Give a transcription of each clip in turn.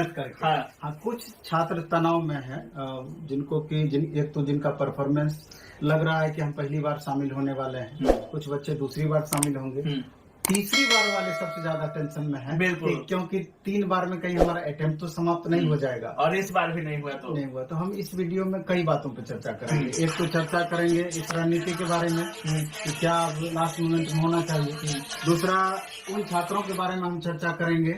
करके। हाँ। हाँ, कुछ छात्र तनाव में है, जिनको कि एक तो जिनका परफॉर्मेंस लग रहा है कि हम पहली बार शामिल होने वाले हैं, कुछ बच्चे दूसरी बार शामिल होंगे, तीसरी बार वाले सबसे ज्यादा टेंशन में है बिल्कुल। क्योंकि 3 बार में कहीं हमारा अटेम्प्ट तो समाप्त नहीं हो जाएगा, और इस बार भी नहीं हुआ तो हम इस वीडियो में कई बातों पर चर्चा करेंगे। एक तो चर्चा करेंगे इस रणनीति के बारे में कि क्या लास्ट मोमेंट में होना चाहिए। दूसरा, उन छात्रों के बारे में हम चर्चा करेंगे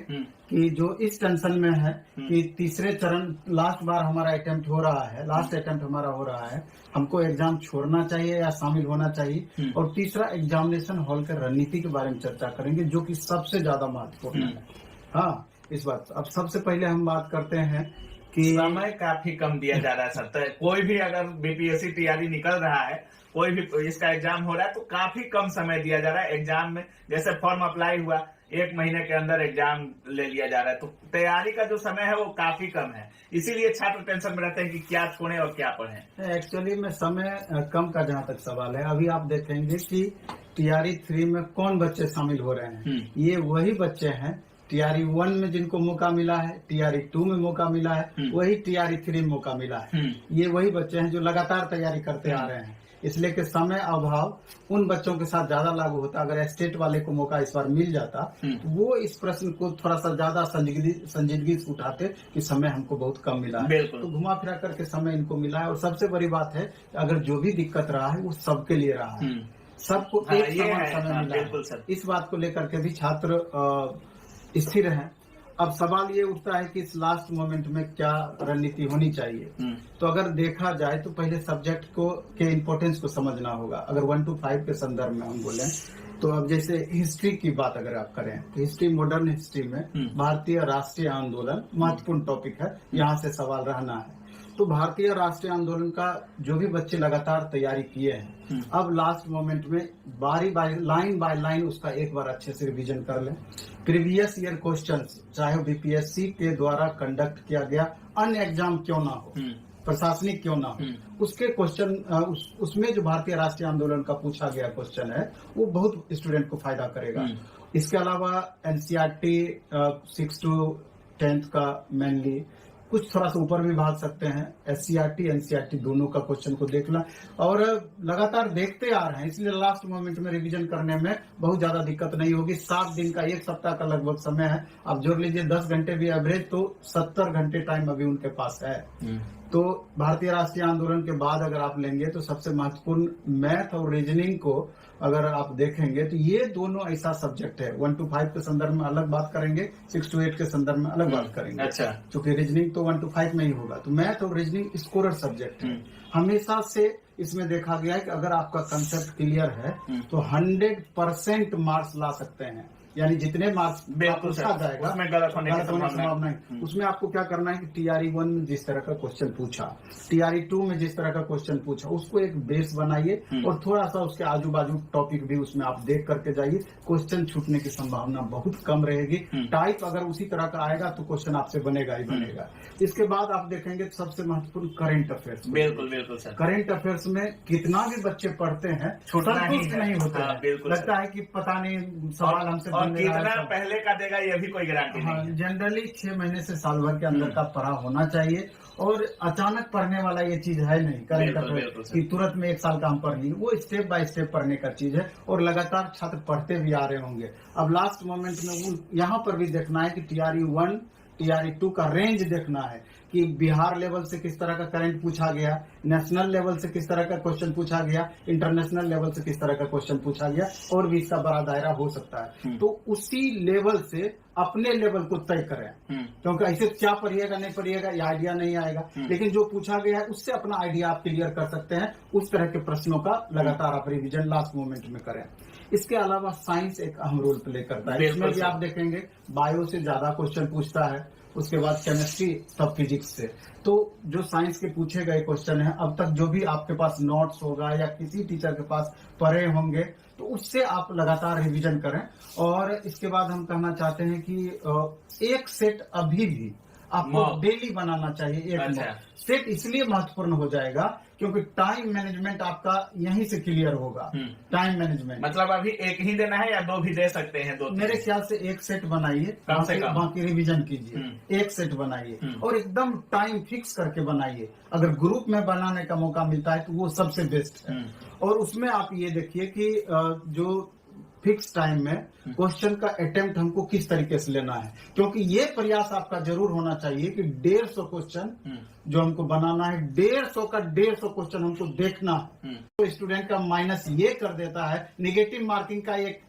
कि जो इस टेंशन में है कि तीसरे चरण लास्ट बार हमारा अटेम्प्ट हो रहा है, लास्ट अटेम्प्ट हमारा हो रहा है, हमको एग्जाम छोड़ना चाहिए या शामिल होना चाहिए। और तीसरा, एग्जामिनेशन हॉल के रणनीति के बारे में चर्चा करेंगे, जो कि सबसे ज्यादा महत्वपूर्ण है। हाँ, इस बात अब सबसे पहले हम बात करते हैं कि समय काफी कम दिया जा रहा है सर। तो कोई भी अगर बीपीएससी तैयारी निकल रहा है, कोई भी इसका एग्जाम हो रहा है, तो काफी कम समय दिया जा रहा है। एग्जाम में जैसे फॉर्म अप्लाई हुआ, 1 महीने के अंदर एग्जाम ले लिया जा रहा है, तो तैयारी का जो समय है वो काफी कम है। इसीलिए छात्र टेंशन में रहते हैं कि क्या छोड़ें और क्या पढ़ें। एक्चुअली में समय कम का जहाँ तक सवाल है, अभी आप देखेंगे कि टीआरई 3 में कौन बच्चे शामिल हो रहे हैं। ये वही बच्चे हैं टीआरई 1 में जिनको मौका मिला है, टीआरई 2 में मौका मिला है, वही टीआरई 3 में मौका मिला है। ये वही बच्चे हैं जो लगातार तैयारी करते आ रहे हैं, इसलिए कि समय अभाव उन बच्चों के साथ ज्यादा लागू होता। अगर स्टेट वाले को मौका इस बार मिल जाता तो वो इस प्रश्न को थोड़ा सा ज्यादा संजीदगी से उठाते कि समय हमको बहुत कम मिला है, तो घुमा फिरा करके समय इनको मिला है। और सबसे बड़ी बात है, अगर जो भी दिक्कत रहा है वो सबके लिए रहा है, सबको एक समान समय मिला है। इस बात को लेकर के भी छात्र स्थिर हैं। अब सवाल ये उठता है कि इस लास्ट मोमेंट में क्या रणनीति होनी चाहिए। तो अगर देखा जाए तो पहले सब्जेक्ट को के इम्पोर्टेंस को समझना होगा। अगर 1 to 5 के संदर्भ में हम बोलें तो अब जैसे हिस्ट्री की बात अगर आप करें तो हिस्ट्री, मॉडर्न हिस्ट्री में भारतीय राष्ट्रीय आंदोलन महत्वपूर्ण टॉपिक है, यहाँ से सवाल रहना है। तो भारतीय राष्ट्रीय आंदोलन का जो भी बच्चे लगातार तैयारी किए हैं, अब लास्ट मोमेंट में लाइन बाय लाइन उसका एक बार अच्छे से रिवीजन कर लें। प्रीवियस ईयर क्वेश्चंस, चाहे वो बीपीएससी के द्वारा कंडक्ट किया गया अन्य एग्जाम क्यों ना हो, प्रशासनिक क्यों ना हो, उसके क्वेश्चन उसमें जो भारतीय राष्ट्रीय आंदोलन का पूछा गया क्वेश्चन है वो बहुत स्टूडेंट को फायदा करेगा। इसके अलावा एनसीईआरटी 6 to 10th का मेनली, कुछ थोड़ा सा ऊपर भी भाग सकते हैं, एससीईआरटी एनसीईआरटी दोनों का क्वेश्चन को देखना और लगातार देखते आ रहे हैं, इसलिए लास्ट मोमेंट में रिवीजन करने में बहुत ज्यादा दिक्कत नहीं होगी। 7 दिन का, 1 सप्ताह का लगभग समय है। आप जोड़ लीजिए 10 घंटे भी एवरेज, तो 70 घंटे टाइम अभी उनके पास है। तो भारतीय राष्ट्रीय आंदोलन के बाद अगर आप लेंगे तो सबसे महत्वपूर्ण मैथ और रीजनिंग को अगर आप देखेंगे तो ये दोनों ऐसा सब्जेक्ट है। 1 to 5 के संदर्भ में अलग बात करेंगे, 6 to 8 के संदर्भ में अलग बात करेंगे। अच्छा, क्योंकि रीजनिंग तो 1 to 5 में ही होगा। तो मैथ और रीजनिंग स्कोरर सब्जेक्ट है। हमेशा से इसमें देखा गया है कि अगर आपका कंसेप्ट क्लियर है तो 100% मार्क्स ला सकते हैं, यानी जितने मार्क्स पूछा जाएगा उसमें गलत होने की संभावना नहीं। उसमें आपको क्या करना है कि टीआरई 1 में जिस तरह का क्वेश्चन पूछा, टीआरई 2 में जिस तरह का क्वेश्चन पूछा, उसको एक बेस बनाइए और थोड़ा सा उसके आजू बाजू टॉपिक भी उसमें आप देख करके जाइए। क्वेश्चन छूटने की संभावना बहुत कम रहेगी। टाइप अगर उसी तरह का आएगा तो क्वेश्चन आपसे बनेगा ही बनेगा। इसके बाद आप देखेंगे तो सबसे महत्वपूर्ण करंट अफेयर्स। बिल्कुल सर। करंट अफेयर्स में कितना भी बच्चे पढ़ते हैं, संतुष्ट नहीं होते हैं। लगता है कि पता नहीं सवाल हमसे और कितना पहले का देगा ये भी कोई गारंटी नहीं। जनरली 6 महीने से साल भर के अंदर का पढ़ा होना चाहिए और अचानक पढ़ने वाला ये चीज है नहीं करंट अफेयर कि तुरंत में 1 साल का हम पढ़ लिए। वो स्टेप बाय स्टेप पढ़ने का चीज है और लगातार छात्र पढ़ते भी आ रहे होंगे। अब लास्ट मोमेंट में वो यहाँ पर भी देखना है कि टीआरई 1 टीआरई 2 का रेंज देखना है कि बिहार लेवल से किस तरह का करंट पूछा गया, नेशनल लेवल से किस तरह का क्वेश्चन पूछा गया, इंटरनेशनल लेवल से किस तरह का क्वेश्चन पूछा गया, और भी इसका बड़ा दायरा हो सकता है। तो उसी लेवल से अपने लेवल को तय करें, क्योंकि ऐसे क्या पढ़िएगा नहीं पढ़िएगा ये आइडिया नहीं आएगा। लेकिन जो पूछा गया है उससे अपना आइडिया आप क्लियर कर सकते हैं। उस तरह के प्रश्नों का लगातार आप रिविजन लास्ट मोमेंट में करें। इसके अलावा साइंस एक अहम रोल प्ले करता है। इसमें भी आप देखेंगे बायो से ज्यादा क्वेश्चन पूछता है, उसके बाद केमिस्ट्री, तब फिजिक्स से। तो जो साइंस के पूछे गए क्वेश्चन हैं, अब तक जो भी आपके पास नोट्स होगा या किसी टीचर के पास पढ़े होंगे, तो उससे आप लगातार रिवीजन करें। और इसके बाद हम कहना चाहते हैं कि एक सेट अभी भी आपको डेली बनाना चाहिए। एक सेट इसलिए महत्वपूर्ण हो जाएगा क्योंकि टाइम मैनेजमेंट आपका यहीं से क्लियर होगा। टाइम मैनेजमेंट मतलब अभी एक ही देना है या दो भी दे सकते हैं? दो मेरे ख्याल से एक सेट बनाइए, कम से कम बाकी रिवीजन कीजिए। एक सेट बनाइए और एकदम टाइम फिक्स करके बनाइए। अगर ग्रुप में बनाने का मौका मिलता है तो वो सबसे बेस्ट है। और उसमें आप ये देखिए कि जो फिक्स टाइम में क्वेश्चन का अटेम्प्ट हमको किस तरीके से लेना है, क्योंकि ये प्रयास आपका जरूर होना चाहिए कि 150 क्वेश्चन जो हमको बनाना है, 150 का 150 क्वेश्चन हमको देखना है। तो स्टूडेंट का माइनस ये कर देता है, निगेटिव मार्किंग का एक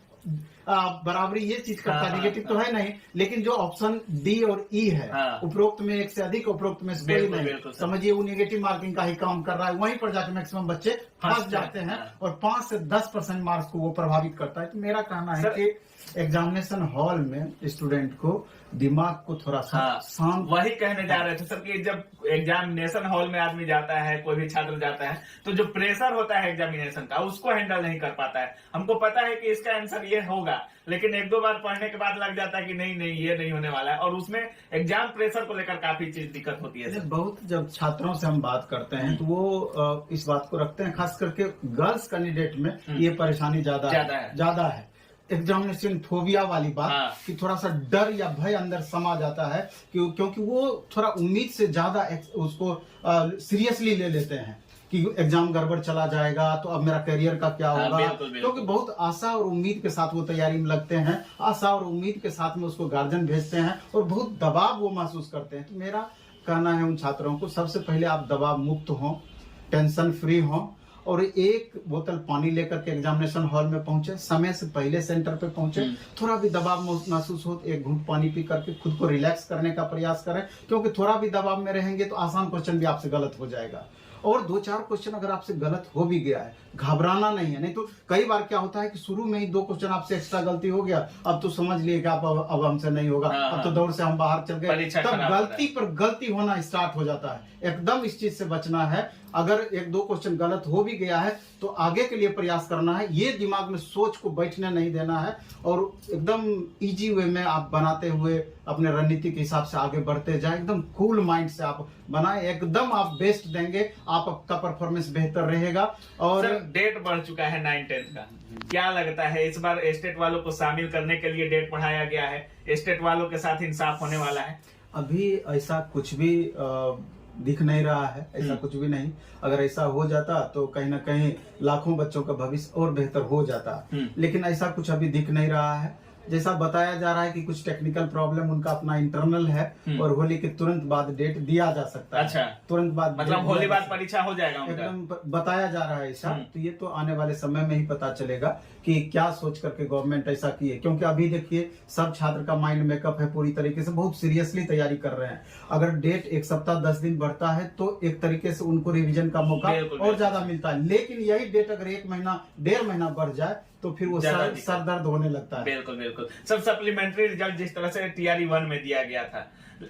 बराबरी ये चीज करता है। निगेटिव तो है नहीं, लेकिन जो ऑप्शन डी और ई है, उपरोक्त में एक से अधिक, उपरोक्त में कोई नहीं, समझिए वो निगेटिव मार्किंग का ही काम कर रहा है। वहीं पर जाके मैक्सिमम बच्चे फंस जाते हैं और 5 से 10% मार्क्स को वो प्रभावित करता है। तो मेरा कहना है कि एग्जामिनेशन हॉल में स्टूडेंट को दिमाग को थोड़ा सा शांत, वही कहने जा रहे थे सर कि जब एग्जामिनेशन हॉल में आदमी जाता है, कोई भी छात्र जाता है, तो जो प्रेशर होता है एग्जामिनेशन का उसको हैंडल नहीं कर पाता है। हमको पता है कि इसका आंसर ये होगा, लेकिन एक दो बार पढ़ने के बाद लग जाता है कि नहीं ये नहीं होने वाला है, और उसमें एग्जाम प्रेशर को लेकर काफी चीज दिक्कत होती है सर। बहुत जब छात्रों से हम बात करते हैं तो वो इस बात को रखते हैं, खास करके गर्ल्स कैंडिडेट में ये परेशानी ज्यादा है। एग्जामिनेशन फोबिया वाली बात कि थोड़ा सा डर या भय अंदर समा जाता है, क्योंकि वो थोड़ा उम्मीद से ज्यादा उसको सीरियसली ले लेते हैं कि एग्जाम गड़बड़ चला जाएगा तो अब मेरा करियर का क्या होगा। क्योंकि बहुत आशा और उम्मीद के साथ वो तैयारी में लगते हैं, आशा और उम्मीद के साथ में उसको गार्जियन भेजते हैं और बहुत दबाव वो महसूस करते हैं। तो मेरा कहना है उन छात्रों को, सबसे पहले आप दबाव मुक्त हों, टेंशन फ्री हों और एक बोतल पानी लेकर के एग्जामिनेशन हॉल में पहुंचे, समय से पहले सेंटर पे पहुंचे। थोड़ा भी दबाव महसूस हो तो एक घूंट पानी पी करके खुद को रिलैक्स करने का प्रयास करें, क्योंकि थोड़ा भी दबाव में रहेंगे तो आसान क्वेश्चन भी आपसे गलत हो जाएगा। और 2-4 क्वेश्चन अगर आपसे गलत हो भी गया है, घबराना नहीं है। नहीं तो कई बार क्या होता है कि शुरू में ही 2 क्वेश्चन आपसे एक्स्ट्रा गलती हो गया, अब तो समझ लिए कि आप अब हमसे नहीं होगा, अब तो दौड़ से हम बाहर चल गए, तब गलती पर गलती होना स्टार्ट हो जाता है। एकदम इस चीज से बचना है। अगर 1-2 क्वेश्चन गलत हो भी गया है तो आगे के लिए प्रयास करना है, ये दिमाग में सोच को बैठने नहीं देना है और एकदम इजी वे में आप बनाते हुए अपने रणनीति के हिसाब से आगे बढ़ते जाए। एकदम कूल माइंड से आप बनाए, एकदम आप बेस्ट देंगे, आपका परफॉर्मेंस बेहतर रहेगा। और डेट बढ़ चुका है 9-10 का, क्या लगता है इस बार स्टेट वालों को शामिल करने के लिए डेट बढ़ाया गया है? स्टेट वालों के साथ इंसाफ होने वाला है? अभी ऐसा कुछ भी दिख नहीं रहा है, ऐसा कुछ भी नहीं। अगर ऐसा हो जाता तो कहीं ना कहीं लाखों बच्चों का भविष्य और बेहतर हो जाता, लेकिन ऐसा कुछ अभी दिख नहीं रहा है। जैसा बताया जा रहा है कि कुछ टेक्निकल प्रॉब्लम उनका अपना इंटरनल है और होली के तुरंत बाद डेट दिया जा सकता है। अच्छा, तुरंत बाद मतलब होली बाद परीक्षा हो जाएगा एकदम बताया जा रहा है ऐसा। तो ये तो आने वाले समय में ही पता चलेगा कि क्या सोच करके गवर्नमेंट ऐसा की है, क्योंकि अभी देखिए सब छात्र का माइंड मेकअप है, पूरी तरीके से बहुत सीरियसली तैयारी कर रहे हैं। अगर डेट 1 सप्ताह 10 दिन बढ़ता है तो एक तरीके से उनको रिवीजन का मौका और ज्यादा मिलता है, लेकिन यही डेट अगर 1 महीना 1.5 महीना बढ़ जाए तो फिर वो सर दर्द होने लगता है। बिल्कुल। सब सप्लीमेंट्री रिजल्ट जिस तरह से TRE 1 में दिया गया था,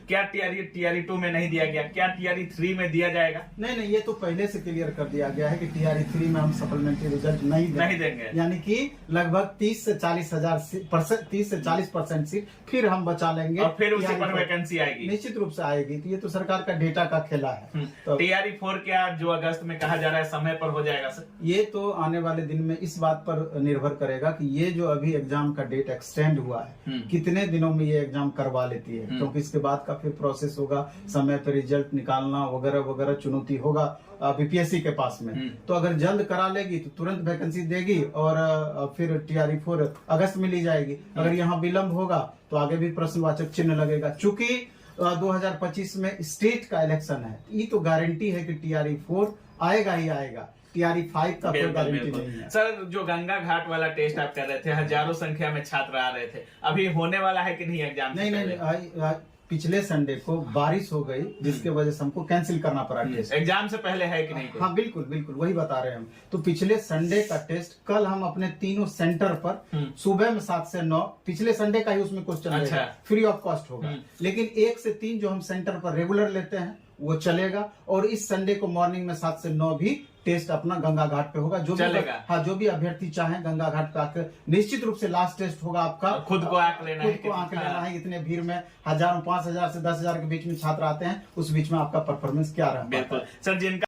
क्या TRE 2 में नहीं दिया गया? क्या TRE 3 में दिया जाएगा? नहीं, ये तो पहले से क्लियर कर दिया गया है कि TRE 3 में हम सप्लीमेंट्री रिजल्ट नहीं देंगे। यानी कि लगभग 30 से 40% सीट फिर हम बचा लेंगे और फिर उसी पर वैकेंसी आएगी, निश्चित रूप से आएगी। तो ये तो सरकार का डेटा का खेला है। तो TRE 4 क्या जो अगस्त में कहा जा रहा है समय पर हो जाएगा सर? ये तो आने वाले दिन में इस बात पर निर्भर करेगा कि ये जो अभी एग्जाम का डेट एक्सटेंड हुआ है कितने दिनों में ये एग्जाम करवा लेती है, क्योंकि इसके बाद का फिर प्रोसेस होगा, समय पर रिजल्ट निकालना वगैरह चुनौती होगा बीपीएससी के पास में। तो अगर जल्द करा लेगी तो तुरंत वैकेंसी देगी और फिर TRE 4 अगस्त में ली जाएगी। अगर यहाँ विलंब होगा तो आगे भी प्रश्नवाचक चिन्ह लगेगा। चूंकि 2025 में स्टेट का इलेक्शन है, ये तो गारंटी है कि TRE 4 आएगा ही आएगा। TRE 5 का कोई गारंटी नहीं है। सर जो गंगा घाट वाला टेस्ट आप कर रहे थे, हजारों संख्या में छात्र आ रहे थे, अभी होने वाला है कि नहीं एग्जाम? नहीं, पिछले संडे को बारिश हो गई जिसके वजह से हमको कैंसिल करना पड़ा टेस्ट। एग्जाम से पहले है कि नहीं? हाँ बिल्कुल वही बता रहे हैं हम। तो पिछले संडे का टेस्ट कल हम अपने तीनों सेंटर पर सुबह में 7 से 9, पिछले संडे का ही उसमें क्वेश्चन फ्री ऑफ कॉस्ट होगा, लेकिन 1 से 3 जो हम सेंटर पर रेगुलर लेते हैं वो चलेगा। और इस संडे को मॉर्निंग में 7 से 9 भी टेस्ट अपना गंगा घाट पे होगा। जो भी अभ्यर्थी चाहे गंगा घाट पे आकर, निश्चित रूप से लास्ट टेस्ट होगा आपका। खुद को आंक लेना है। इतने भीड़ में हजारों 5,000 से 10,000 के बीच में छात्र आते हैं, उस बीच में आपका परफॉर्मेंस क्या रहा। बिल्कुल सर, जिनका